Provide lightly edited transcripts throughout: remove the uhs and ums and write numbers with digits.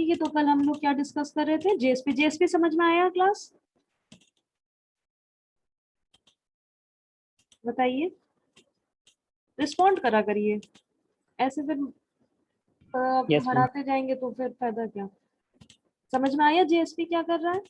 ठीक है, तो कल हम लोग क्या डिस्कस कर रहे थे? जेएसपी। जेएसपी समझ में आया क्लास? बताइए, रिस्पॉन्ड करा करिए, ऐसे फिर यस मैम। हराते जाएंगे तो फिर फायदा क्या? समझ में आया जेएसपी क्या कर रहा है?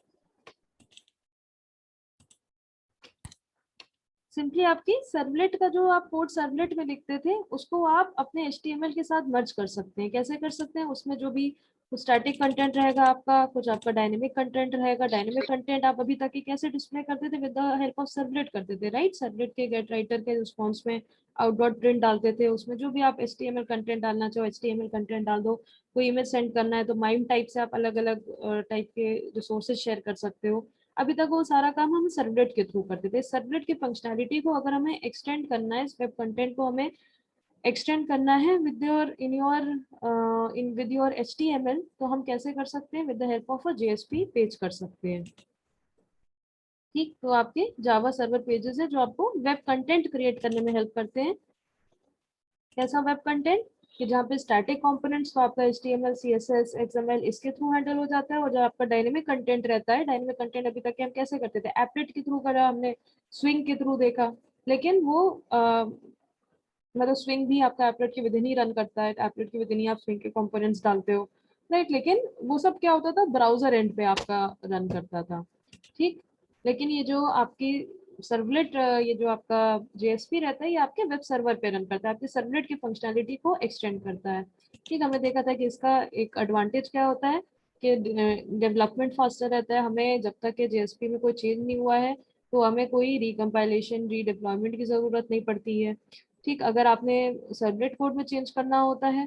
सिंपली आपकी सर्वलेट का जो आप कोड सर्वलेट में लिखते थे उसको आप अपने HTML के साथ मर्ज कर सकते हैं। कैसे कर सकते हैं? उसमें जो भी कुछ स्टैटिक कंटेंट रहेगा आपका, कुछ आपका डायनेमिक कंटेंट रहेगा। डायनेमिक कंटेंट आप अभी तक ही कैसे डिस्प्ले करते थे? With the help of servlet करते थे, राइट? सर्वलेट के गेट राइटर के रिस्पॉन्स में आउट डॉट प्रिंट डालते थे, उसमें जो भी आप HTML कंटेंट डालना चाहो HTML कंटेंट डाल दो। कोई इमेज सेंड करना है तो माइम टाइप से आप अलग अलग टाइप के रिसोर्सेज शेयर कर सकते हो। अभी तक वो सारा काम हम सर्वलेट के थ्रू करते थे। सर्वलेट की फंक्शनैलिटी को अगर हमें एक्सटेंड करना है, इस वेब कंटेंट को हमें एक्सटेंड करना है with your in with your HTML, तो हम कैसे कर सकते हैं? With the help of a JSP page कर सकते हैं। ठीक, तो आपके जावा सर्वर पेजेस है जो आपको वेब कंटेंट क्रिएट करने में हेल्प करते हैं। कैसा वेब कंटेंट? कि जहाँ पे स्टैटिक कंपोनेंट्स तो आपका HTML CSS XML इसके थ्रू हैंडल हो जाता है, और जो आपका डायनेमिक कंटेंट रहता है, डायनेमिक कंटेंट अभी तक हम कैसे करते थे? एप्लेट के थ्रू करा हमने, स्विंग के थ्रू देखा, लेकिन वो मतलब स्विंग भी आपका एप्लेट के विदिन ही रन करता है, एप्लेट के विदिन ही आप स्विंग के कंपोनेंट्स डालते हो, राइट? लेकिन वो सब क्या होता था? ब्राउजर एंड पे आपका रन करता था, ठीक। लेकिन ये जो आपकी सर्वलेट, ये जो आपका JSP रहता है, ये आपके वेब सर्वर पे रन करता है, आपके सर्वलेट की फंक्शनैलिटी को एक्सटेंड करता है। ठीक, हमने देखा था कि इसका एक एडवांटेज क्या होता है कि डेवलपमेंट फास्टर रहता है। हमें जब तक के JSP में कोई चेंज नहीं हुआ है तो हमें कोई रिकम्पाइलेशन रीडिप्लॉयमेंट की जरूरत नहीं पड़ती है। ठीक, अगर आपने सर्वलेट कोड में चेंज करना होता है,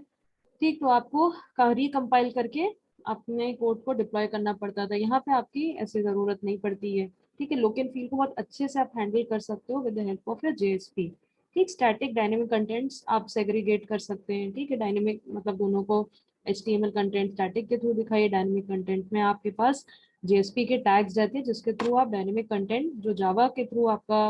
ठीक, तो आपको रिकम्पाइल करके अपने कोड को डिप्लॉय करना पड़ता था। यहाँ पे आपकी ऐसी जरूरत नहीं पड़ती है। ठीक है, लुक एंड फील को बहुत अच्छे से आप हैंडल कर सकते हो with the help of your JSP। ठीक, स्टैटिक डायनेमिक कंटेंट्स आप सेग्रीगेट कर सकते हैं। ठीक है, डायनेमिक मतलब दोनों को, HTML कंटेंट स्टैटिक के थ्रू दिखाइए, डायनेमिक कंटेंट में आपके पास JSP के टैग्स रहते हैं जिसके थ्रू आप डायनेमिक कंटेंट जो जावा के थ्रू आपका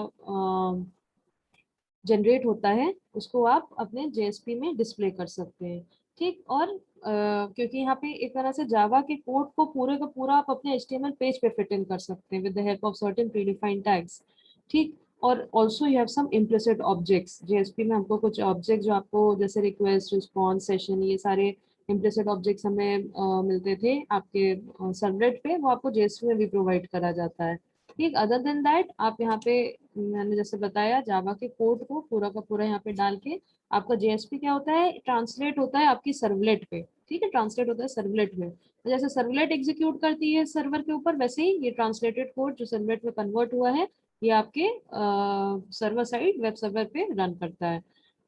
जनरेट होता है उसको आप अपने JSP में डिस्प्ले कर सकते हैं। ठीक, और क्योंकि यहाँ पे एक तरह से जावा के कोड को पूरे का पूरा आप अपने HTML पेज पे फिट इन कर सकते हैं with the help of certain predefined tags. ठीक, और also you have some implicit objects. JSP में हमको कुछ ऑब्जेक्ट जो आपको जैसे रिक्वेस्ट, रिस्पॉन्स, सेशन, ये सारे इम्प्लिसिट ऑब्जेक्ट्स हमें मिलते थे आपके सर्वलेट पे, वो आपको JSP में भी प्रोवाइड करा जाता है। ठीक, अदर देन दैट आप यहाँ पे, मैंने जैसे बताया, जावा के कोड को पूरा का पूरा यहाँ पे डाल के आपका JSP क्या होता है? ट्रांसलेट होता है आपकी सर्वलेट पे। ठीक है, ट्रांसलेट होता है सर्वलेट में। तो जैसे सर्वलेट एग्जीक्यूट करती है सर्वर के ऊपर, वैसे ही ये ट्रांसलेटेड कोड जो सर्वलेट में कन्वर्ट हुआ है ये आपके सर्वर साइड वेब सर्वर पे रन करता है।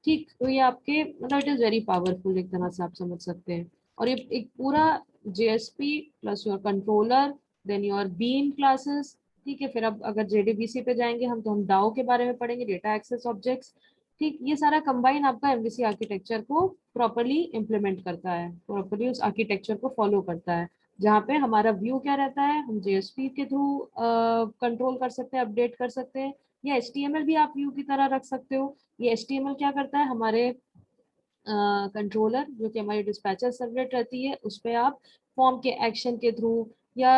ठीक, तो ये आपके मतलब इट इज वेरी पावरफुल, एक तरह से आप समझ सकते हैं। और ये एक पूरा JSP plus your controller, then your bean classes. ठीक है, फिर अब अगर JDBC पे जाएंगे हम तो हम DAO के बारे में पढ़ेंगे, डेटा एक्सेस ऑब्जेक्ट्स। ठीक, ये सारा कंबाइन आपका MVC आर्किटेक्चर को प्रॉपरली इम्प्लीमेंट करता है, प्रॉपरली उस आर्किटेक्चर को फॉलो करता है, जहाँ पे हमारा व्यू क्या रहता है? हम JSP के थ्रू कंट्रोल कर सकते हैं, अपडेट कर सकते हैं, या HTML भी आप व्यू की तरह रख सकते हो। ये HTML क्या करता है? हमारे कंट्रोलर जो कि हमारी डिस्पैचर सर्वलेट रहती है उस पर आप फॉर्म के एक्शन के थ्रू, या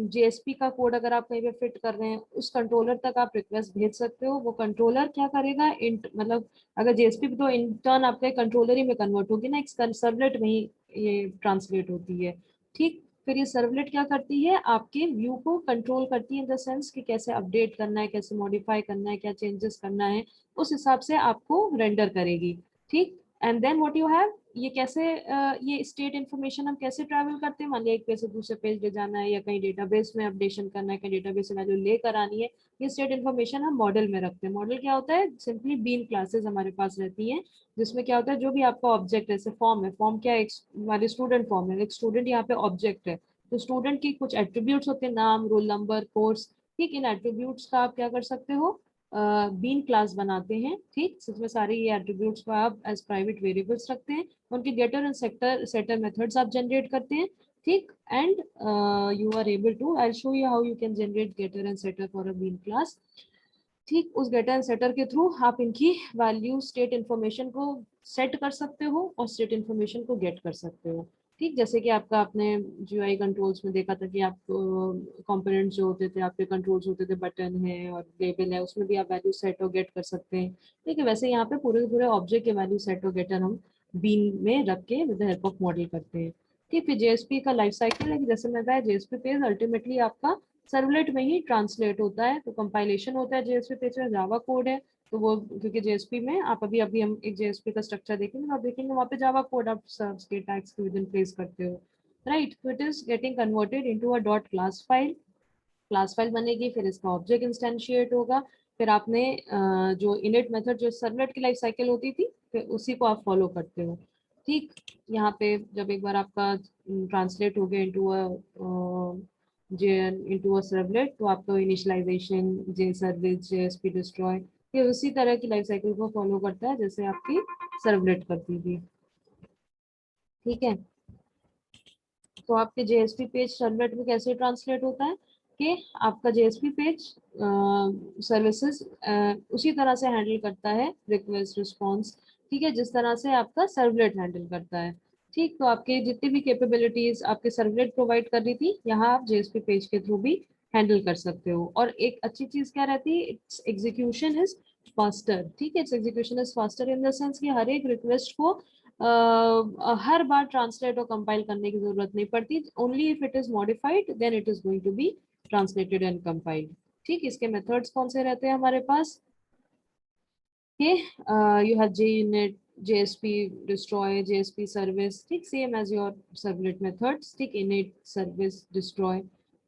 JSP का कोड अगर आप कहीं पे फिट कर रहे हैं उस कंट्रोलर तक आप रिक्वेस्ट भेज सकते हो। वो कंट्रोलर क्या करेगा? इंट मतलब अगर JSP तो इंटर्न आपके कंट्रोलर ही में कन्वर्ट होगी ना, एक सर्वलेट में ही ये ट्रांसलेट होती है। ठीक, फिर ये सर्वलेट क्या करती है? आपके व्यू को कंट्रोल करती है इन द सेंस कि कैसे अपडेट करना है, कैसे मॉडिफाई करना है, क्या चेंजेस करना है, उस हिसाब से आपको रेंडर करेगी। ठीक, and then what you have, ये कैसे ये स्टेट इन्फॉर्मेशन हम कैसे ट्रैवल करते हैं? मान लिया एक पेज से दूसरे पेज ले जाना है, या कहीं डेटाबेस में अपडेशन करना है, कहीं डेटाबेस से वैल्यू लेकर आनी है, ये स्टेट इन्फॉर्मेशन हम मॉडल में रखते हैं। मॉडल क्या होता है? सिंपली बीन क्लासेस हमारे पास रहती हैं, जिसमें क्या होता है? जो भी आपका ऑब्जेक्ट है, जैसे फॉर्म है, फॉर्म क्या है? हमारी स्टूडेंट फॉर्म है, एक स्टूडेंट यहाँ पे ऑब्जेक्ट है, तो स्टूडेंट की कुछ एट्रीब्यूट्स होते हैं, नाम, रोल नंबर, कोर्स। ठीक, इन एट्रीब्यूट्स का आप क्या कर सकते हो? बीन क्लास बनाते हैं। ठीक, इसमें सारे ये एट्रीब्यूट्स को आप एज प्राइवेट वेरिएबल्स रखते हैं, उनके गेटर एंड सेटर मेथड्स आप जनरेट करते हैं। ठीक, and you are able to, I show you how you can generate getter and setter for a bean class. ठीक, उस गेटर एंड सेटर के थ्रू आप इनकी वैल्यू, स्टेट इन्फॉर्मेशन को सेट कर सकते हो और स्टेट इन्फॉर्मेशन को गेट कर सकते हो। ठीक, जैसे कि आपका आपने जीयूआई कंट्रोल्स में देखा था कि आप कंपोनेंट्स जो होते थे आपके कंट्रोल्स होते थे, बटन है और लेबल है, उसमें भी आप वैल्यू सेट और गेट कर सकते हैं। ठीक है, वैसे यहाँ पे पूरे पूरे ऑब्जेक्ट के वैल्यू सेट और गेटर हम बीन में रख के with the help of model करते हैं। ठीक, फिर जेएसपी का लाइफ साइकिल है कि जैसे मैं बताया, जेएसपी पेज अल्टीमेटली आपका सर्वलेट में ही ट्रांसलेट होता है, तो कंपाइलेशन होता है जेएसपी पेज में, जावा कोड है तो वो, क्योंकि जेएसपी में आप अभी अभी हम एक जेएसपी का स्ट्रक्चर देखेंगे, आप देखेंगे वहाँ पे जावा कोड आप सर्व्स के टैग्स के विदिन प्लेस करते हो, राइट। तो it is getting converted into a dot class file, class file बनेगी, फिर इसका ऑब्जेक्ट इंस्टेंशिएट होगा, फिर आपने जो इनिट मेथड जो सर्वलेट की लाइफ साइकिल होती थी, फिर उसी को आप फॉलो करते हो। ठीक, यहाँ पे जब एक बार आपका ट्रांसलेट हो गया इनटू अ सर्वलेट, तो आपका इनिशियलाइजेशन, जे सर्विस, जेएसपी डिस्ट्रॉय, ये उसी तरह की लाइफ साइकिल को फॉलो करता है जैसे आपकी सर्वलेट करती थी। ठीक है, तो आपके जेएसपी पेज सर्वलेट में कैसे ट्रांसलेट होता है कि आपका जेएसपी पेज सर्विसेज उसी तरह से हैंडल करता है रिक्वेस्ट रिस्पॉन्स, ठीक है, जिस तरह से आपका सर्वलेट हैंडल करता है। ठीक, तो आपके जितनी भी कैपेबिलिटीज आपके सर्वलेट प्रोवाइड कर रही थी, यहाँ आप जेएसपी पेज के थ्रू भी हैंडल कर सकते हो। और एक अच्छी चीज क्या रहती है, इट्स एग्जीक्यूशन इज फास्टर। ठीक है, it's execution is faster in the sense कि हर एक रिक्वेस्ट को हर बार ट्रांसलेट और कंपाइल करने की जरूरत नहीं पड़ती, only if it is modified then it is going to be translated and compiled. ठीक, इसके मेथड्स कौन से रहते हैं हमारे पास कि you have JUnit, JSP destroy, JSP service, ठीक, same as your servlet methods, ठीक, init service destroy।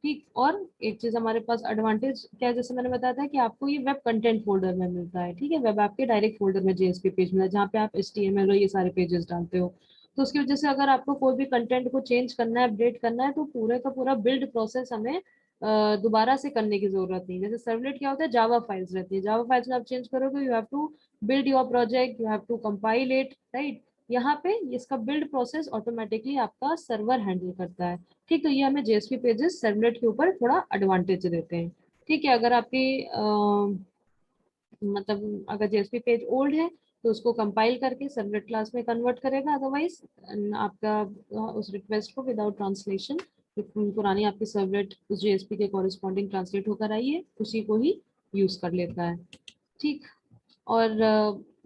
ठीक, और एक चीज हमारे पास एडवांटेज क्या है, जैसे मैंने बताया था कि आपको ये वेब कंटेंट फोल्डर में मिलता है। ठीक है, वेब ऐप के डायरेक्ट फोल्डर में जेएसपी पेज मिलता है, जहाँ पे आप HTML और ये सारे पेजेस डालते हो। तो उसकी वजह से अगर आपको कोई भी कंटेंट को चेंज करना है, अपडेट करना है, तो पूरे का पूरा बिल्ड प्रोसेस हमें दोबारा से करने की जरूरत नहीं। जैसे सर्वलेट क्या होता है, जावा फाइल्स रहती है, जावा फाइल्स में आप चेंज करोगे, you have to build your project, you have to compile it, right। यहाँ पे इसका बिल्ड प्रोसेस ऑटोमेटिकली आपका सर्वर हैंडल करता है। ठीक, तो ये हमें जेएसपी पेजेस सर्वलेट के ऊपर थोड़ा एडवांटेज देते हैं। ठीक है, अगर आपकी मतलब अगर जेएसपी पेज ओल्ड है तो उसको कंपाइल करके सर्वलेट क्लास में कन्वर्ट करेगा, अदरवाइज आपका उस रिक्वेस्ट को विदाउट ट्रांसलेशन, पुरानी आपकी सर्वलेट उस जेएसपी के कॉरेस्पॉन्डिंग ट्रांसलेट होकर आई है उसी को ही यूज कर लेता है। ठीक, और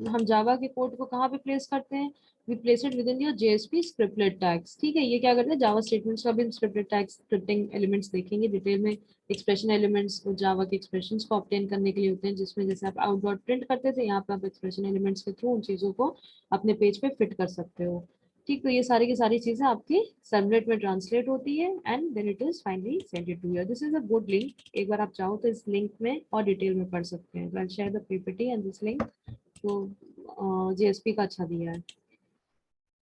हम जावा के कोड को कहाँ पे प्लेस करते हैं, we place it within your JSP scriptlet tags. ठीक है, ये क्या करते हैं, जावा स्टेटमेंट्स का भी स्क्रिप्टेड टैग्स, स्क्रिप्टिंग एलिमेंट्स देखेंगे डिटेल में। एक्सप्रेशन एलिमेंट्स जावा के एक्सप्रेशंस को ऑब्टेन करने के लिए होते हैं, जिसमें जैसे आप आउट डॉट प्रिंट करते थे, यहाँ पे आप एक्सप्रेशन एलिमेंट्स के थ्रू उन चीजों को अपने पेज पे फिट कर सकते हो। ठीक, तो ये सारी की सारी चीजें आपकी सर्वलेट में ट्रांसलेट होती है and then it is finally send it to you. This is a good link, एक बार आप चाहो तो इस लिंक में और डिटेल में पढ़ सकते हैं। I will share the PPT and this link, तो जेएसपी का अच्छा दिया है।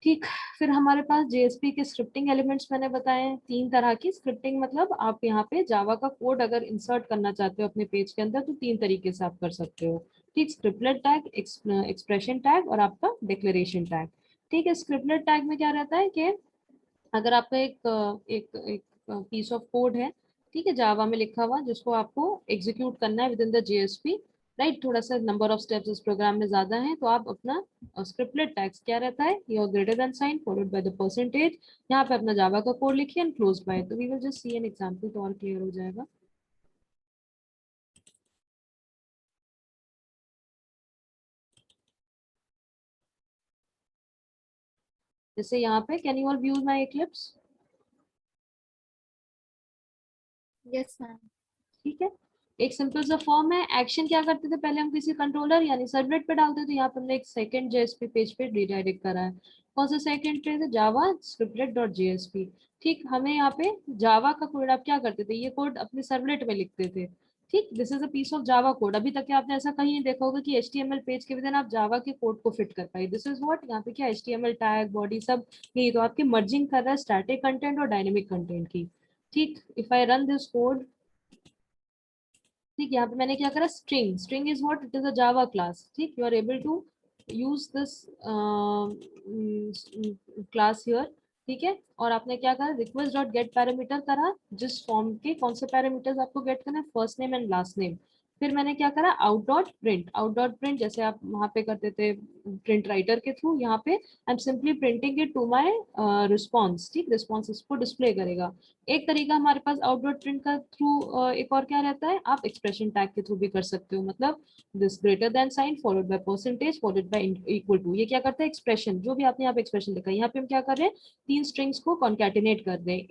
ठीक, फिर हमारे पास जेएसपी के स्क्रिप्टिंग एलिमेंट्स मैंने बताए हैं, 3 तरह की स्क्रिप्टिंग, मतलब आप यहाँ पे जावा का कोड अगर इंसर्ट करना चाहते हो अपने पेज के अंदर तो 3 तरीके से आप कर सकते हो। ठीक, स्क्रिप्टलेट टैग, एक्सप्रेशन टैग और आपका डिक्लेरेशन टैग। ठीक है, स्क्रिप्टलेट टैग में क्या रहता है कि अगर आपका एक एक पीस ऑफ कोड है, ठीक है, जावा में लिखा हुआ, जिसको आपको एग्जीक्यूट करना है with in the JSP, right, थोड़ा सा नंबर ऑफ स्टेप्स इस प्रोग्राम में ज्यादा है, तो आप अपना स्क्रिप्टलेट टैग्स क्या रहता है, your greater than sign followed by the percentage, यहाँ पे अपना जावा का कोड लिखिए एंड क्लोज बाय। तो we will just see an example तो और क्लियर हो जाएगा। जैसे यहाँ पे can you all view my Eclipse. Yes ma'am. ठीक है, एक सिंपल सा फॉर्म है। एक्शन क्या करते थे, पहले हम किसी कंट्रोलर यानी सर्वलेट पे डालते थे, यहाँ पे हमने एक सेकंड जेएसपी पेज पे रिडायरेक्ट करा है। कौन सा सेकंड पेज है, जावा स्क्रिप्टलेट डॉट जेएसपी। ठीक, हमें यहाँ पे जावा का कोड आप क्या करते थे, ये कोड अपने सर्वलेट में लिखते थे। ठीक, this is a piece of Java code. अभी तक आपने ऐसा कहीं नहीं देखा होगा कि एचटीएमएल पेज के विद आप जावा के कोड को फिट कर पाए। दिस इज व्हाट, यहाँ पे क्या एचटीएमएल टैग बॉडी सब यही तो आपकी मर्जिंग कर रहा है स्टैटिक कंटेंट और डायनेमिक कंटेंट की। ठीक, if I run this code, ठीक, यहाँ पे मैंने क्या करा, string, string is what, it is a Java class. ठीक, you are able to use this class here. ठीक है, और आपने क्या करा, रिक्वेस्ट डॉट गेट पैरामीटर करा, जिस फॉर्म के कौन से पैरामीटर्स आपको गेट करना है, first name and last name. फिर मैंने क्या करा, आउट डॉट प्रिंट, जैसे आप वहां पे करते थे प्रिंट राइटर के थ्रू, यहाँ पे I am simply printing it to my response. ठीक, रिस्पॉन्स इसको डिस्प्ले करेगा। एक तरीका हमारे पास आउट डॉट प्रिंट का थ्रू एक और क्या रहता है, आप एक्सप्रेशन टैग के थ्रू भी कर सकते हो। मतलब this greater than sign followed by percentage followed by equal to, ये क्या करता है, एक्सप्रेशन, जो भी आपने यहाँ पे एक्सप्रेशन लिखा है, यहाँ पे हम क्या कर रहे हैं, तीन स्ट्रिंग्स को कॉन्कैटिनेट कर रहे हैं,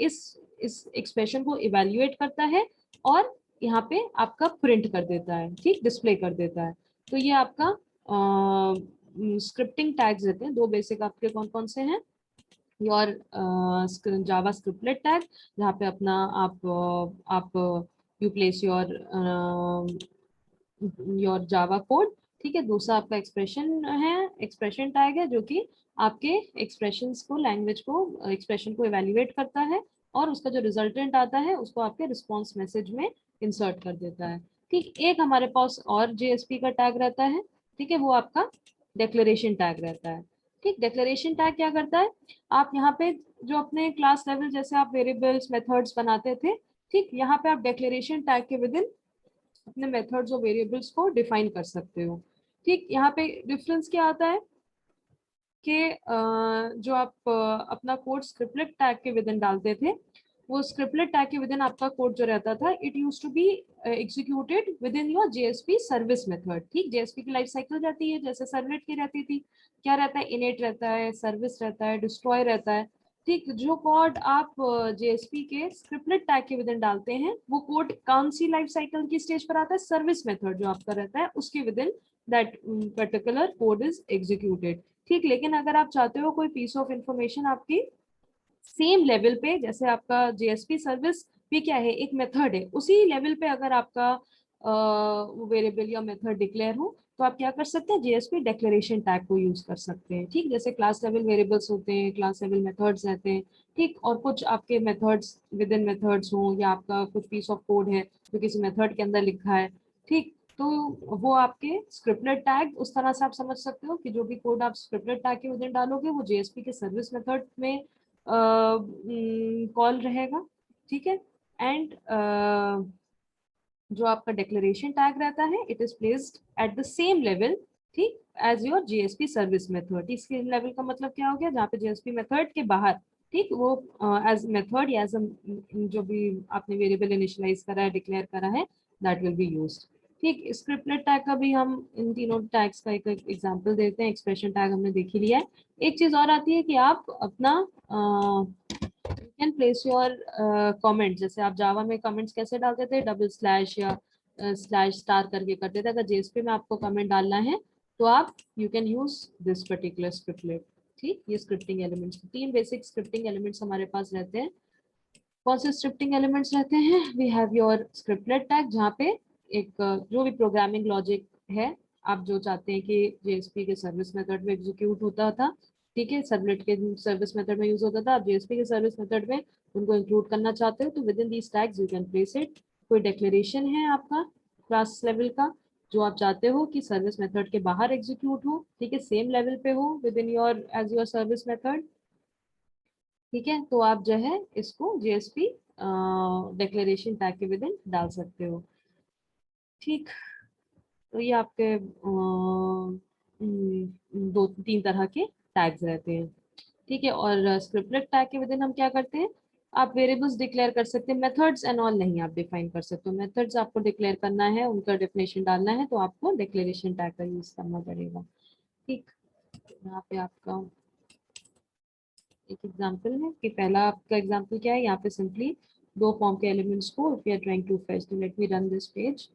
इस एक्सप्रेशन को इवेल्युएट करता है और यहाँ पे आपका प्रिंट कर देता है, ठीक, डिस्प्ले कर देता है। तो ये आपका स्क्रिप्टिंग टैग्स रहते हैं। दो बेसिक आपके कौन कौन से हैं, योर जावा स्क्रिप्टलेट टैग, जहाँ पे अपना आप you place your Java code. ठीक है, दूसरा आपका एक्सप्रेशन है, एक्सप्रेशन टैग है, जो कि आपके एक्सप्रेशंस को, लैंग्वेज को, एक्सप्रेशन को इवेल्युएट करता है और उसका जो रिजल्टेंट आता है उसको आपके रिस्पॉन्स मैसेज में इंसर्ट कर देता है। ठीक, एक हमारे पास और जेएसपी का टैग रहता है, ठीक है, वो आपका डिक्लेरेशन टैग रहता है। ठीक, डिक्लेरेशन टैग क्या करता है, आप यहाँ पे जो अपने क्लास लेवल जैसे आप वेरिएबल्स मेथड्स बनाते थे, ठीक, यहाँ पे आप डिक्लेरेशन टैग के विद इन अपने मेथड्स और वेरिएबल्स को डिफाइन कर सकते हो। ठीक, यहाँ पे डिफरेंस क्या आता है कि जो आप अपना कोड स्क्रिप्टलेट टैग के विद इन डालते थे, वो स्क्रिप्टलेट टैग के विद इन आपका कोड जो रहता था, it used to be executed within your JSP service method. ठीक, जेएसपी की लाइफ साइकिल रहती है जैसे सर्वलेट की रहती थी, क्या रहता है, इनेट रहता है, सर्विस रहता है, डिस्ट्रॉय रहता है। ठीक, जो कोड आप जेएसपी के स्क्रिप्टलेट टैग के विद इन डालते हैं, वो कोड कौन सी लाइफ साइकिल की स्टेज पर आता है, सर्विस मेथड जो आपका रहता है उसके with in that particular code is executed. ठीक, लेकिन अगर आप चाहते हो कोई पीस ऑफ इंफॉर्मेशन आपकी सेम लेवल पे, जैसे आपका जेएसपी सर्विस भी क्या है, एक मेथड है, उसी लेवल पे अगर आपका वेरिएबल या मेथड डिक्लेयर हो, तो आप क्या कर सकते हैं, जेएसपी डिक्लेरेशन टैग को यूज कर सकते हैं। ठीक, जैसे क्लास लेवल वेरिएबल्स होते हैं, क्लास लेवल मेथड्स रहते हैं। ठीक, और कुछ आपके मेथड्स विद इन मेथड्स हो, या आपका कुछ पीस ऑफ कोड है जो किसी मेथड के अंदर लिखा है। ठीक, तो वो आपके स्क्रिप्टलेट टैग उस तरह से आप समझ सकते हो कि जो भी कोड आप स्क्रिप्टलेट टैग के विद इन डालोगे वो जेएसपी के सर्विस मेथड में कॉल रहेगा। ठीक है, एंड जो आपका डिक्लेरेशन टैग रहता है, it is placed at the same level, ठीक, as your JSP service method. इसके लेवल का मतलब क्या हो गया, जहाँ पे जेएसपी मेथड के बाहर, ठीक, वो एज मेथड या एज जो भी आपने वेरिएबल इनिशियलाइज करा है, डिक्लेयर करा है, दैट विल बी यूज्ड। ठीक, स्क्रिप्टलेट टैग का भी हम इन तीनों टैग्स का एक एग्जांपल देते हैं। एक्सप्रेशन टैग हमने देख ही लिया है। एक चीज और आती है कि आप अपना कैन प्लेस योर कमेंट, जैसे आप जावा में कमेंट्स कैसे डालते थे, डबल स्लैश या स्लैश स्टार करके करते थे। अगर जेएसपी में आपको कमेंट डालना है तो आप you can use this particular scriptlet. ठीक, ये स्क्रिप्टिंग एलिमेंट्स, तीन बेसिक स्क्रिप्टिंग एलिमेंट्स हमारे पास रहते हैं। कौन से स्क्रिप्टिंग एलिमेंट्स रहते हैं, we have your scriptlet tag, जहाँ पे एक जो भी प्रोग्रामिंग लॉजिक है, आप जो चाहते हैं कि जेएसपी के सर्विस मेथड में एग्जीक्यूट होता था, ठीक है, सर्वलेट के सर्विस मेथड में यूज होता था, आप जेएसपी के सर्विस मेथड में उनको इंक्लूड करना चाहते हो, तो with in these tags you can place it. कोई डिक्लेरेशन है आपका क्लास लेवल का जो आप चाहते हो कि सर्विस मेथड के बाहर एग्जीक्यूट हो, ठीक है, सेम लेवल पे हो with in your age your service method, ठीक है, तो आप जो है इसको जेएसपी डिक्लेरेशन टैग के विद इन डाल सकते हो। ठीक, तो ये आपके दो तीन तरह के टैग्स रहते हैं। ठीक है, और स्क्रिप्टलेट टैग के विद इन हम क्या करते हैं, आप वेरिएबल्स डिक्लेयर कर सकते हैं, मेथड्स एंड ऑल नहीं आप डिफाइन कर सकते हो। मेथड्स आपको डिक्लेयर करना है, उनका डेफिनेशन डालना है, तो आपको डिक्लेरेशन टैग का यूज करना पड़ेगा। ठीक, यहाँ पे आपका एक एग्जांपल है कि पहला आपका एग्जांपल क्या है, यहाँ पे सिंपली दो फॉर्म के एलिमेंट्स को if you are trying to fetch, तो let me run this page.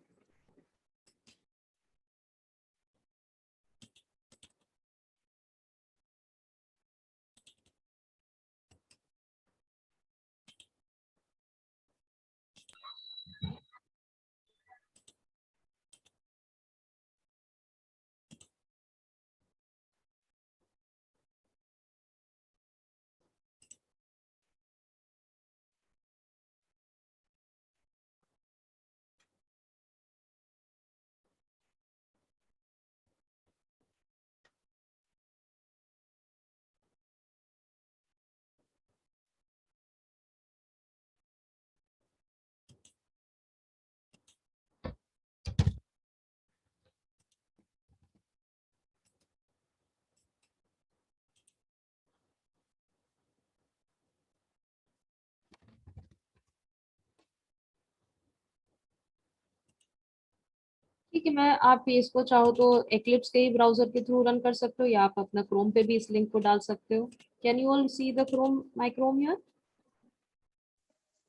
ठीक है, मैं आप इसको चाहो तो एक्लिप्स के ही ब्राउजर के थ्रू रन कर सकते हो, या आप अपना क्रोम पे भी इस लिंक को डाल सकते हो। Can you all see the Chrome, my Chrome here?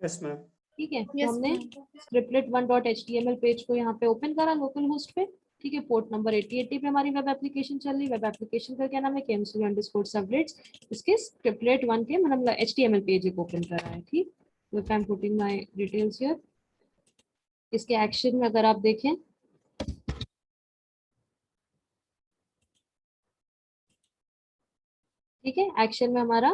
Yes ma'am. ठीक है, तो Yes, हमने ma'am. scriptlet1.html पेज को यहाँ पे ओपन करा लोकल होस्ट पे। ठीक है, पोर्ट नंबर 8080 पे हमारी वेब एप्लीकेशन चल रही है। वेब एप्लीकेशन का क्या नाम है? kmsv_servlets। इसके स्क्रिप्टलेट 1 के मतलब एचटीएमएल पेज एक ओपन करा है। ठीक, तो I am putting my details here. इसके एक्शन में अगर आप देखें, ठीक है, एक्शन में हमारा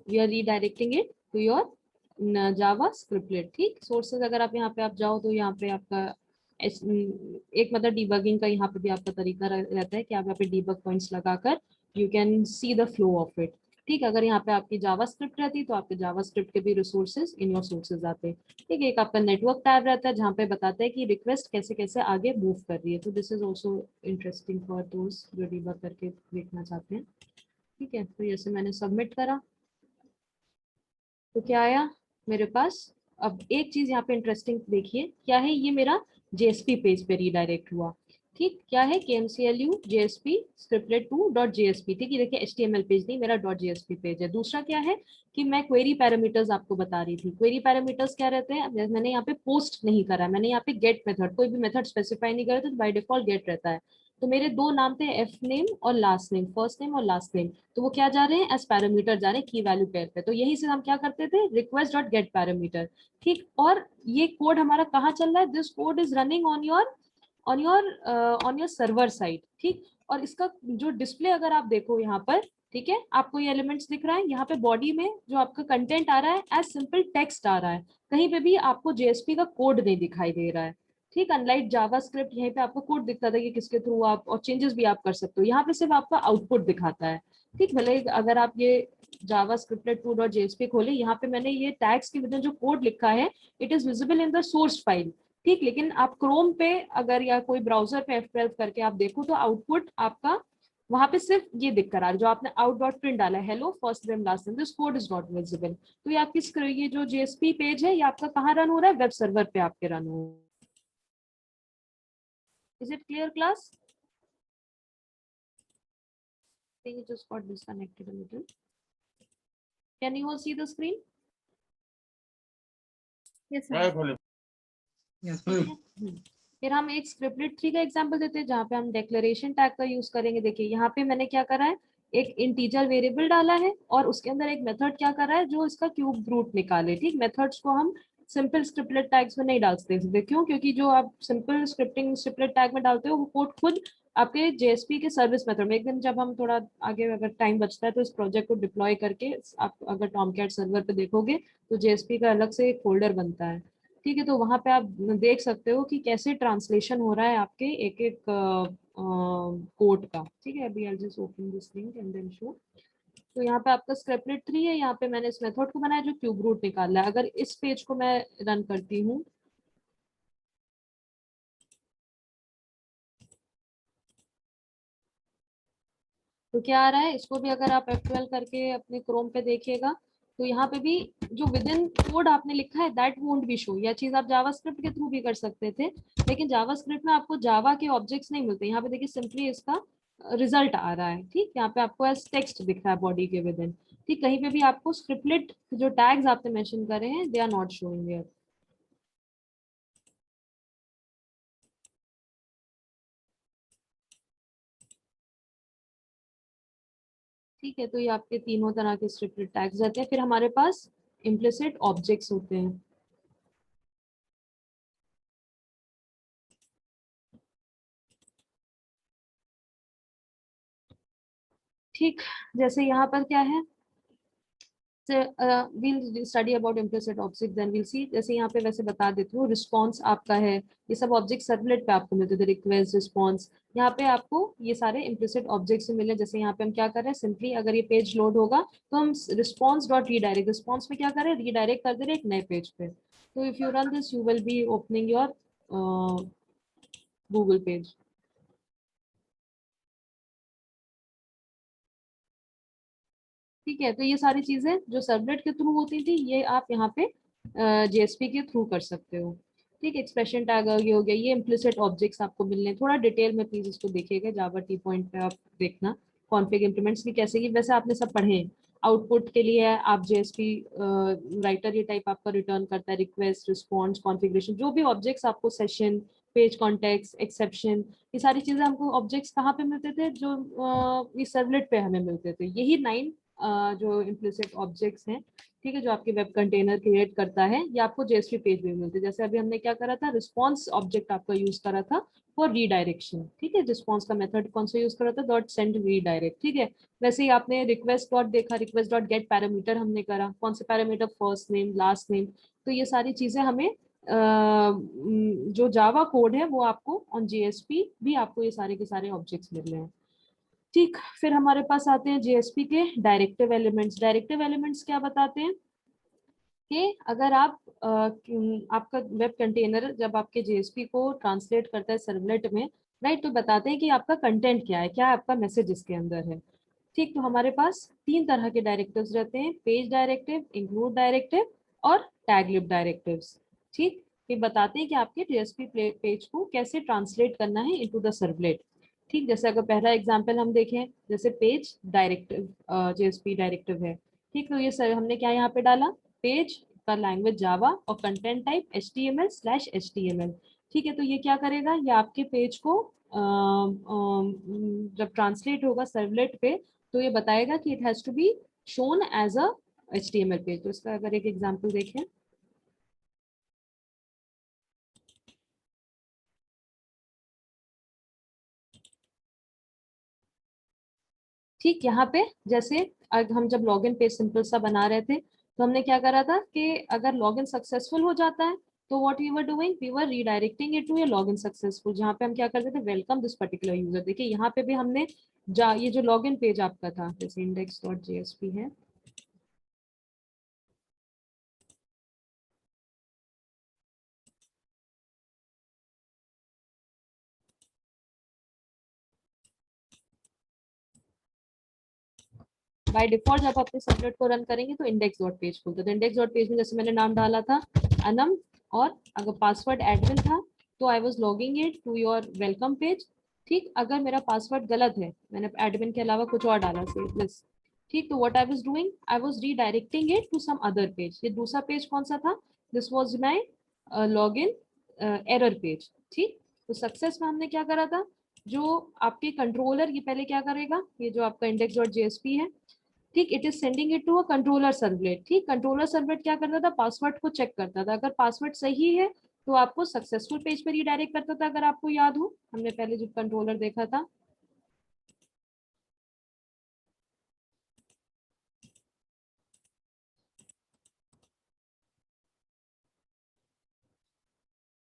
we are redirecting it to your Java scriptlet. ठीक, सोर्सेज अगर आप यहाँ पे आप जाओ तो यहाँ पे आपका एक मतलब डिबगिंग का यहाँ पे भी आपका तरीका रहता है कि आप यहाँ पे डिबग पॉइंट्स लगाकर you can see the flow of it. ठीक, अगर यहाँ पे आपकी जावा स्क्रिप्ट रहती तो आपके जावा स्क्रिप्ट के भी रिसोर्सेज इन योर सोर्सेज आते। ठीक है, एक आपका नेटवर्क टैब रहता है जहाँ पे बताता है कि रिक्वेस्ट कैसे कैसे आगे मूव कर रही है। तो this is also interesting for दोस्त जो डिबग करके देखना चाहते हैं। ठीक है, तो जैसे मैंने सबमिट करा तो क्या आया मेरे पास। अब एक चीज यहाँ पे इंटरेस्टिंग देखिए, क्या है ये मेरा जेएसपी पेज पे रीडायरेक्ट हुआ। ठीक, क्या है? kmclu jsp scriptlet2.jsp। ठीक है, देखिए एचटीएमएल पेज नहीं, मेरा .jsp पेज है। दूसरा क्या है कि मैं क्वेरी पैरामीटर्स आपको बता रही थी। क्वेरी पैरामीटर्स क्या रहते हैं? मैंने यहाँ पे पोस्ट नहीं करा, मैंने यहाँ पे गेट मेथड, कोई भी मेथड स्पेसिफाई नहीं करा, तो बाय डिफॉल्ट गेट रहता है। तो मेरे दो नाम थे, एफ नेम और लास्ट नेम, फर्स्ट नेम और लास्ट नेम। तो वो क्या जा रहे हैं? एज पैरामीटर जा रहे हैं की वैल्यू पेयर पे। तो यही से हम क्या करते थे? Request dot gate parameter. ठीक, और ये कोड हमारा कहाँ चल रहा है? This code is running on your server side. ठीक, और इसका जो डिस्प्ले अगर आप देखो यहाँ पर, ठीक है, आपको ये एलिमेंट्स दिख रहा है यहाँ पे बॉडी में जो आपका कंटेंट आ रहा है एज सिंपल टेक्स्ट आ रहा है। कहीं पे भी आपको जेएसपी का कोड नहीं दिखाई दे रहा है। ठीक, अनलाइक जावास्क्रिप्ट यहीं पे आपको कोड दिखता था कि किसके थ्रू आप और चेंजेस भी आप कर सकते हो। यहाँ पे सिर्फ आपका आउटपुट दिखाता है। ठीक, भले अगर आप ये javascripted2.jsp खोले, यहाँ पे मैंने ये टैग्स के विद जो कोड लिखा है it is visible in the source file. ठीक, लेकिन आप क्रोम पे अगर या कोई ब्राउजर पे F12 करके आप देखो तो आउटपुट आपका वहां पे सिर्फ ये दिख कर रहा है, जो आपने आउट डॉट प्रिंट डाला है, hello first name last name, this code is not visible. तो ये आपकी ये जो जेएसपी पेज है ये आपका कहाँ रन हो रहा है? वेब सर्वर पे आपके रन हो। Is it clear, class? I think it just got disconnected a little. Can you all see the screen? Yes, ma'am. Yes ठीक है। फिर हम एक स्क्रिप्टलेट 3 का एग्जांपल देते हैं जहाँ पे हम डेक्लेरेशन टैग का यूज करेंगे। देखिए यहाँ पे मैंने क्या करा है, एक इंटीजर वेरिएबल डाला है और उसके अंदर एक मेथड क्या कर रहा है जो इसका क्यूब रूट निकाले। ठीक, मेथड्स को हम सिंपल स्क्रिप्टलेट टैग्स में नहीं डाल सकते। क्यों? क्योंकि जो आप सिंपल स्क्रिप्टिंग स्क्रिप्टलेट टैग में डालते हो वो कोड खुद आपके जेएसपी के सर्विस मेथड में, एक दिन जब हम थोड़ा आगे अगर टाइम बचता है तो इस प्रोजेक्ट को डिप्लॉय करके आप अगर टॉमकैट सर्वर पे देखोगे तो जेएसपी का अलग से एक फोल्डर बनता है। ठीक है, तो वहां पे आप देख सकते हो कि कैसे ट्रांसलेशन हो रहा है आपके एक एक कोड का। ठीक है, अभी I just open this link and then show. तो यहाँ पे आपका स्क्रिप्टलेट 3 है, यहाँ पे मैंने इस मेथड को बनाया जो क्यूब रूट निकाला है। अगर इस पेज को मैं रन करती हूँ तो क्या आ रहा है, इसको भी अगर आप F12 करके अपने क्रोम पे देखिएगा तो यहाँ पे भी जो विद इन कोड आपने लिखा है दैट वोंट बी शो। यह चीज आप जावास्क्रिप्ट के थ्रू भी कर सकते थे, लेकिन जावास्क्रिप्ट में आपको जावा के ऑब्जेक्ट्स नहीं मिलते। यहाँ पे देखिए सिंपली इसका रिजल्ट आ रहा है। ठीक, यहाँ पे आपको एज टेक्स्ट दिख रहा है बॉडी के विद इन। ठीक, कहीं पे भी आपको स्क्रिप्टलेट जो टैग्स आपने मेंशन करे हैं they are not showing here. ठीक है, तो ये आपके तीनों तरह के स्क्रिप्टेड टैग्स रहते हैं। फिर हमारे पास इम्प्लिसिट ऑब्जेक्ट्स होते हैं। ठीक, जैसे यहाँ पर क्या है, we'll study about implicit object then we'll see। जैसे यहाँ पे वैसे बता देती हूँ, रिस्पॉन्स आपका है, ये सब ऑब्जेक्ट सर्वलेट पे आपको मिलते थे, रिक्वेस्ट रिस्पॉन्स। यहाँ पे आपको ये सारे इम्प्लिसिट ऑब्जेक्ट से मिले। जैसे यहाँ पे हम क्या कर रहे हैं, सिंपली अगर ये पेज लोड होगा तो हम रिस्पॉन्स डॉट रीडायरेक्ट, रिस्पॉन्स में क्या कर रहे हैं, रीडायरेक्ट कर दे रहे एक नए पेज पे। तो if you run this you will be opening your Google page. ठीक है, तो ये सारी चीजें जो सर्वलेट के थ्रू होती थी ये आप यहाँ पे जेएसपी के थ्रू कर सकते हो। ठीक, एक्सप्रेशन टैग ये हो गया, ये इम्प्लिसिट ऑब्जेक्ट्स आपको मिलने, थोड़ा डिटेल में प्लीज इसको देखिएगा, जावा टी पॉइंट पे आप देखना कॉन्फ़िग इम्प्लीमेंट्स की कैसे की, वैसे आपने सब पढ़े हैं। आउटपुट के लिए आप जेएसपी राइटर ये टाइप आपका रिटर्न करता है, रिक्वेस्ट, रिस्पॉन्स, कॉन्फ़िगरेशन, जो भी ऑब्जेक्ट्स आपको सेशन, पेज कॉन्टेक्स्ट, एक्सेप्शन, ये सारी चीजें हमको ऑब्जेक्ट्स कहाँ पे मिलते थे, जो ये सर्वलेट पे हमें मिलते थे, यही 9 जो इम्प्लिसिट ऑब्जेक्ट्स हैं, ठीक है, जो आपके वेब कंटेनर क्रिएट करता है, ये आपको जेएसपी पेज में मिलते हैं। जैसे अभी हमने क्या करा था, रिस्पॉन्स ऑब्जेक्ट आपका यूज करा था फॉर रीडायरेक्शन, ठीक है, रिस्पॉन्स का मेथड कौन सा यूज करा था, डॉट सेंड रीडायरेक्ट, ठीक है। वैसे ही आपने रिक्वेस्ट डॉट देखा, रिक्वेस्ट डॉट गेट पैरामीटर हमने करा, कौन से parameter, first name, last name, तो ये सारी चीजें हमें जो जावा कोड है वो आपको ऑन जेएसपी भी आपको ये सारे के सारे ऑब्जेक्ट्स मिल रहे हैं। ठीक, फिर हमारे पास आते हैं जेएसपी के डायरेक्टिव एलिमेंट्स। डायरेक्टिव एलिमेंट्स क्या बताते हैं कि अगर आप आपका वेब कंटेनर जब आपके जेएसपी को ट्रांसलेट करता है सर्वलेट में, राइट, तो बताते हैं कि आपका कंटेंट क्या है, क्या आपका मैसेज इसके अंदर है। ठीक, तो हमारे पास 3 तरह के डायरेक्टिव्स रहते हैं, पेज डायरेक्टिव, इंक्लूड डायरेक्टिव और टैग लिब डायरेक्टिव्स। ठीक, ये बताते हैं कि आपके जेएसपी पेज को कैसे ट्रांसलेट करना है इनटू द सर्वलेट। ठीक, जैसे अगर पहला एग्जांपल हम देखें, जैसे पेज डायरेक्टिव जेएसपी डायरेक्टिव है, ठीक, तो ये सर हमने क्या यहाँ पे डाला, पेज का लैंग्वेज जावा और कंटेंट टाइप HTML/HTML। ठीक है, तो ये क्या करेगा, ये आपके पेज को जब ट्रांसलेट होगा सर्वलेट पे, तो ये बताएगा कि it has to be shown as a HTML page. तो इसका अगर एक एग्जांपल देखें, ठीक, यहाँ पे जैसे हम जब लॉगिन पेज सिंपल सा बना रहे थे, तो हमने क्या करा था कि अगर लॉगिन सक्सेसफुल हो जाता है तो what we were doing, we were redirecting it to a login successful, जहाँ पे हम क्या करते थे, वेलकम दिस पर्टिकुलर यूजर। देखिए यहाँ पे भी हमने ये जो लॉगिन पेज आपका था, जैसे index.jsp है, बाय डिफॉल्ट जब अपने सर्वलेट को रन करेंगे तो इंडेक्स डॉट पेज खुलता है। तो इंडेक्स डॉट पेज में जैसे मैंने नाम डाला था अनम, और अगर पासवर्ड एडमिन था तो I was logging it to your welcome page. ठीक, अगर मेरा पासवर्ड गलत है, मैंने एडमिन के अलावा कुछ और डाला प्लस, ठीक, तो what I was doing, I was redirecting it to some other page. ये दूसरा पेज कौन सा था, this was my login error page. ठीक, तो सक्सेस में हमने क्या करा था, जो आपके कंट्रोलर, ये पहले क्या करेगा, ये जो आपका इंडेक्स डॉट जेएसपी है, ठीक, it is sending it to a controller servlet. ठीक, कंट्रोलर सर्वलेट क्या करता था, पासवर्ड को चेक करता था, अगर पासवर्ड सही है तो आपको सक्सेसफुल पेज पर रीडायरेक्ट करता था। अगर आपको याद हो, हमने पहले जो कंट्रोलर देखा था,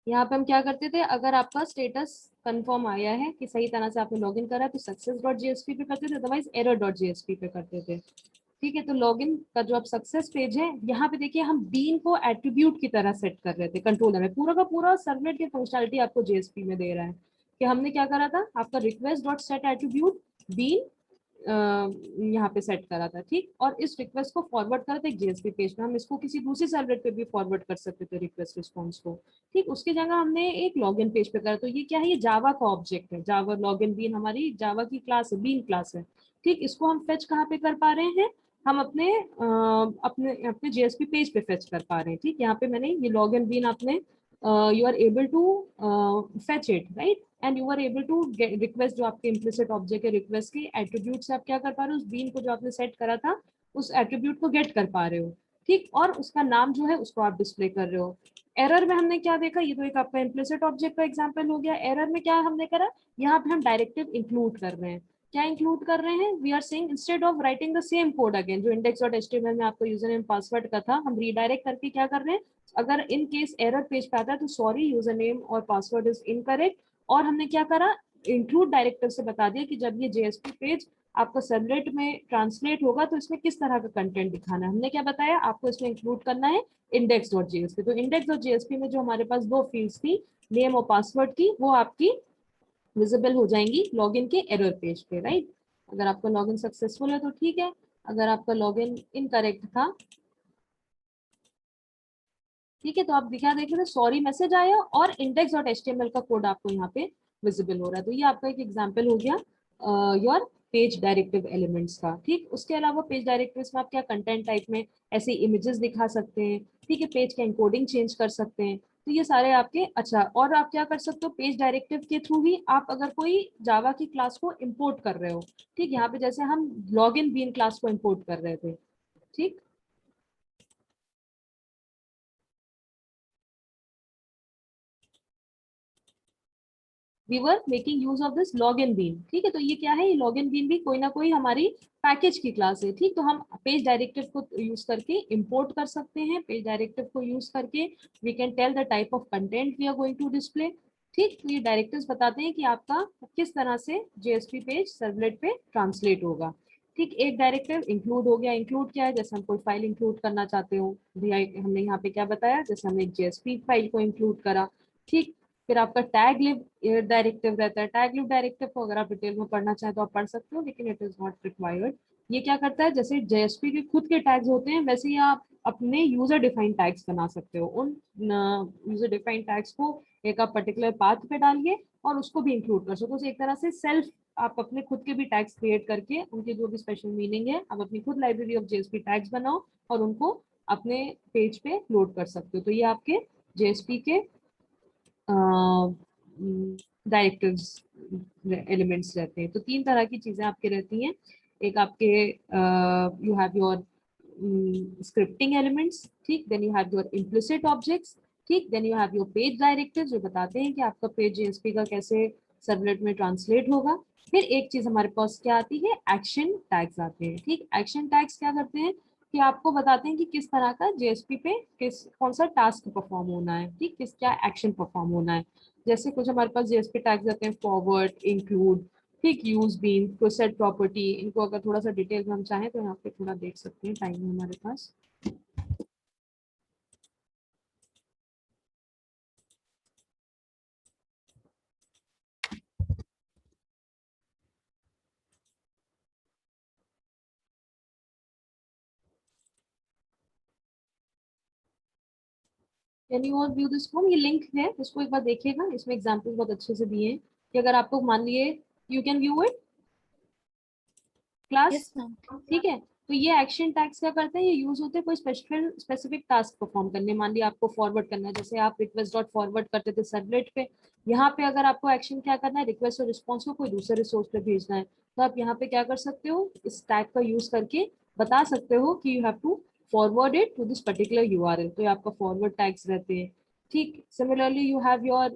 यहाँ पे हम क्या करते थे, अगर आपका स्टेटस कंफर्म आया है कि सही तरह से आपने लॉगिन करा, तो सक्सेस डॉट जेएसपी पे करते थे, अदरवाइज एरर डॉट जेएसपी पे करते थे। ठीक है, तो लॉगिन का जो आप सक्सेस पेज है, यहाँ पे देखिए हम बीन को एट्रीब्यूट की तरह सेट कर रहे थे कंट्रोलर में, पूरा का पूरा सर्वलेट की फंक्शनलिटी आपको जेएसपी में दे रहा है कि हमने क्या करा था, आपका request dot set attribute bean यहाँ पे सेट करा था। ठीक, और इस रिक्वेस्ट को फॉरवर्ड करा था एक जेएसपी पेज में, हम इसको किसी दूसरी सर्वलेट पे भी फॉरवर्ड कर सकते थे रिक्वेस्ट रिस्पॉन्स को। ठीक, उसकी जगह हमने एक लॉगिन पेज पे करा, तो ये क्या है, ये जावा का ऑब्जेक्ट है, जावा लॉगिन बीन हमारी जावा की क्लास है, बीन क्लास है। ठीक, इसको हम फेच कहाँ पे कर पा रहे हैं, हम अपने अपने जेएसपी पेज पे फेच कर पा रहे हैं। ठीक, यहाँ पे मैंने ये लॉगिन बीन आपने you are able to fetch it, right, and you are able to request, जो आपके इम्प्लिसिट ऑब्जेक्ट है रिक्वेस्ट की एट्रीब्यूट से आप क्या कर पा रहे हो, उस बीन को जो आपने सेट करा था उस एट्रीब्यूट को गेट कर पा रहे हो। ठीक, और उसका नाम जो है उसको आप डिस्प्ले कर रहे हो। एरर में हमने क्या देखा, ये तो एक आपका इम्प्लिसिट ऑब्जेक्ट का एग्जांपल हो गया। एरर में क्या हमने करा, यहाँ पे हम डायरेक्टिव इंक्लूड कर रहे हैं। क्या इंक्लूड कर रहे हैं, we are saying instead of writing the same code again, जो index.html में आपको यूजर नेम पासवर्ड का था, हम रीडायरेक्ट करके क्या कर रहे हैं, अगर इन केस एरर पेज पे आता है तो सॉरी यूजर नेम और पासवर्ड इज इनकरेक्ट, और हमने क्या करा, इंक्लूड डायरेक्टिव से बता दिया कि जब ये जेएसपी पेज आपका सर्वलेट में ट्रांसलेट होगा तो इसमें किस तरह का कंटेंट दिखाना है। हमने क्या बताया, आपको इसमें इंक्लूड करना है index.jsp। तो index.jsp में जो हमारे पास 2 फील्ड्स थी, नेम और पासवर्ड की, वो आपकी विजिबल हो जाएंगी लॉगिन के एरर पेज पे, राइट। अगर आपका लॉगिन सक्सेसफुल है तो ठीक है, अगर आपका लॉगिन इनकरेक्ट था ठीक है, तो आप दिखा देख रहे थे सॉरी मैसेज आया और index.html का कोड आपको यहाँ पे विजिबल हो रहा है। तो ये आपका एक एग्जांपल हो गया योर पेज डायरेक्टिव एलिमेंट्स का। ठीक, उसके अलावा पेज डायरेक्टिव्स में आप क्या कंटेंट टाइप में ऐसे इमेजेस दिखा सकते हैं। ठीक है, पेज का एनकोडिंग चेंज कर सकते हैं। तो ये सारे आपके, अच्छा, और आप क्या कर सकते हो पेज डायरेक्टिव के थ्रू ही, आप अगर कोई जावा की क्लास को इंपोर्ट कर रहे हो। ठीक, यहाँ पे जैसे हम लॉग इन बीन क्लास को इंपोर्ट कर रहे थे। ठीक, we were making use of this login bean. ठीक है, तो ये क्या है, ये लॉग इन बीन भी कोई ना कोई हमारी पैकेज की क्लास है। ठीक, तो हम पेज डायरेक्टिव को यूज करके इंपोर्ट कर सकते हैं। पेज डायरेक्टिव को यूज करके we can tell the type of content we are going to display. ठीक, तो ये डायरेक्टिव्स बताते हैं कि आपका किस तरह से जेएसपी पेज सर्वलेट पे ट्रांसलेट होगा। ठीक, एक डायरेक्टिव इंक्लूड हो गया। इंक्लूड क्या है, जैसे हम कोई फाइल इंक्लूड करना चाहते हो, हमने यहाँ पे क्या बताया, जैसे हमने एक जेएसपी फाइल को इंक्लूड करा। ठीक, फिर आपका टैग लिव डायरेक्टिव रहता है। टैग लिव डायरेक्टिव को अगर आप डिटेल में पढ़ना चाहें तो आप पढ़ सकते हो, लेकिन इट इज नॉट रिक्वायर्ड। ये क्या करता है, जैसे जेएसपी के खुद के टैग्स होते हैं, वैसे ही आप अपने यूजर डिफाइंड टैग्स बना सकते हो। उन यूजर डिफाइंड टैग्स को एक आप पर्टिकुलर पाथ पे डालिए और उसको भी इंक्लूड कर सकते हो। तो एक तरह से सेल्फ आप अपने खुद के भी टैग्स क्रिएट करके उनके जो भी स्पेशल मीनिंग है, आप अपनी खुद लाइब्रेरी ऑफ जेएसपी टैग्स बनाओ और उनको अपने पेज पे लोड कर सकते हो। तो ये आपके जेएसपी के डायरेक्टिव्स एलिमेंट्स रहते हैं। तो तीन तरह की चीजें आपके रहती हैं। एक आपके you have your scripting elements. ठीक, then you have your implicit objects. ठीक, then you have your page directives जो बताते हैं कि आपका पेज जेएसपी का कैसे सर्वलेट में ट्रांसलेट होगा। फिर एक चीज हमारे पास क्या आती है, एक्शन टैग्स आते हैं। ठीक, एक्शन टैग्स क्या करते हैं कि आपको बताते हैं कि किस तरह का जेएसपी पे किस कौन सा टास्क परफॉर्म होना है। ठीक, किस क्या एक्शन परफॉर्म होना है। जैसे कुछ हमारे पास जेएसपी टैग्स आते हैं, फॉरवर्ड, इंक्लूड, ठीक, यूज बीन, प्रोसेट प्रॉपर्टी। इनको अगर थोड़ा सा डिटेल में हम चाहें तो यहाँ पे थोड़ा देख सकते हैं, टाइम है हमारे पास। Can you all view this form, ये लिंक है, इसको एक बार देखिएगा। इसमें एग्जाम्पल बहुत अच्छे से दिए हैं कि अगर आपको मान लिए you can view it class. Yes, ma'am. ठीक है, तो ये एक्शन टैग्स क्या करते हैं, ये यूज होते हैं कोई स्पेसिफिक टास्क परफॉर्म करने। मान लिया आपको फॉरवर्ड करना है, जैसे आप रिक्वेस्ट डॉट फॉरवर्ड करते थे सर्वलेट पे। यहाँ पे अगर आपको एक्शन क्या करना है, रिक्वेस्ट और रिस्पॉन्स को कोई दूसरे रिसोर्स पे भेजना है, तो आप यहाँ पे क्या कर सकते हो, इस टैग का यूज करके बता सकते हो कि you have to forward it to this particular URL. तो ये आपका फॉरवर्ड टैग्स रहते हैं। ठीक, similarly you have your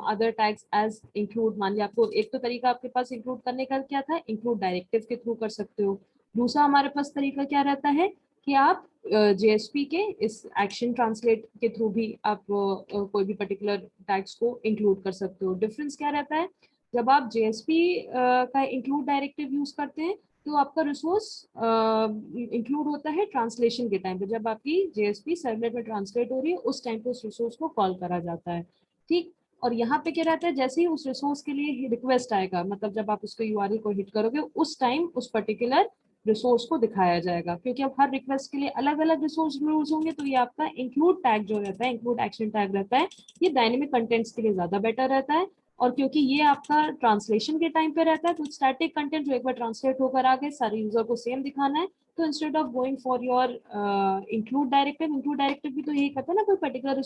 other tags as include. मान लिया आपको एक तो तरीका आपके पास इंक्लूड करने का क्या था, इंक्लूड डायरेक्टिव के थ्रू कर सकते हो। दूसरा हमारे पास तरीका क्या रहता है कि आप जेएसपी के इस एक्शन ट्रांसलेट के थ्रू भी आप कोई भी पर्टिकुलर टैग्स को इंक्लूड कर सकते हो। डिफरेंस क्या रहता है, जब आप जेएसपी का इंक्लूड डायरेक्टिव यूज करते हैं तो आपका रिसोर्स इंक्लूड होता है ट्रांसलेशन के टाइम पे। जब आपकी जेएसपी सर्वलेट में ट्रांसलेट हो रही है उस टाइम पे उस रिसोर्स को कॉल करा जाता है। ठीक, और यहाँ पे क्या रहता है, जैसे ही उस रिसोर्स के लिए रिक्वेस्ट आएगा, मतलब जब आप उसके यूआरएल को हिट करोगे उस टाइम उस पर्टिकुलर रिसोर्स को दिखाया जाएगा। क्योंकि अब हर रिक्वेस्ट के लिए अलग अलग रिसोर्स यूज होंगे, तो ये आपका इंक्लूड टैग जो रहता है, इंक्लूड एक्शन टैग रहता है, ये डायनेमिक कंटेंट्स के लिए ज्यादा बेटर रहता है। और क्योंकि ये आपका ट्रांसलेशन के टाइम पे रहता है, तो स्टैटिक कंटेंट जो एक बार ट्रांसलेट होकर आ गए सारे यूजर को सेम दिखाना है, तो instead of going for your include directive भी तो यही करता है ना, कोई पर्टिकुलर